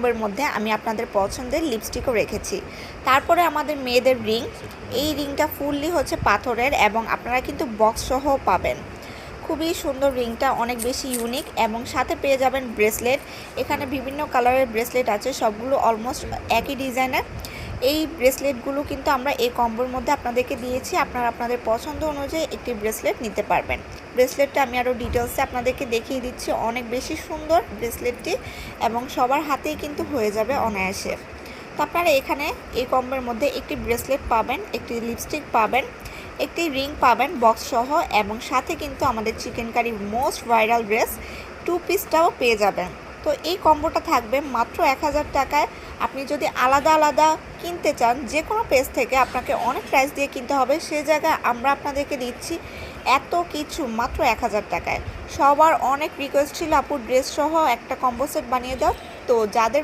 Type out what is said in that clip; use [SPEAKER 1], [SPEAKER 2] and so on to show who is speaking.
[SPEAKER 1] এর মধ্যে আমি আপনাদের পছন্দের লিপস্টিকও রেখেছি। তারপরে আমাদের মেয়েদের রিং, এই রিংটা ফুললি হচ্ছে পাথরের এবং আপনারা কিন্তু বক্স সহ পাবেন। খুবই সুন্দর রিংটা, অনেক বেশি ইউনিক এবং সাথে পেয়ে যাবেন ব্রেসলেট। এখানে বিভিন্ন কালারের ব্রেসলেট আছে, সবগুলো অলমোস্ট একই ডিজাইনের। এই ব্রেসলেটগুলো কিন্তু আমরা এই কম্বোর মধ্যে আপনাদেরকে দিয়েছি, আপনারা আপনাদের পছন্দ অনুযায়ী একটি ব্রেসলেট নিতে পারবেন। ব্রেসলেটটা আমি আরও ডিটেলসে আপনাদেরকে দেখিয়ে দিচ্ছি, অনেক বেশি সুন্দর ব্রেসলেটটি এবং সবার হাতেই কিন্তু হয়ে যাবে অনায়াসে। তো আপনারা এখানে এই কম্বোর মধ্যে একটি ব্রেসলেট পাবেন, একটি লিপস্টিক পাবেন, একটি রিং পাবেন বক্স সহ এবং সাথে কিন্তু আমাদের chicken curry most viral dress 2 পিসটাও পেয়ে যাবেন। তো এই কম্বোটা থাকবে মাত্র 1000 টাকায়। আপনি যদি আলাদা আলাদা কিনতে চান যে কোনো পেজ থেকে আপনাকে অনেক প্রাইস দিয়ে কিনতে হবে, সে জায়গায় আমরা আপনাদেরকে দিচ্ছি এত কিছু মাত্র 1000 টাকায়। সবার অনেক রিকোয়েস্ট ছিল আপু ড্রেস সহ একটা কম্বো সেট বানিয়ে দাও। তো যাদের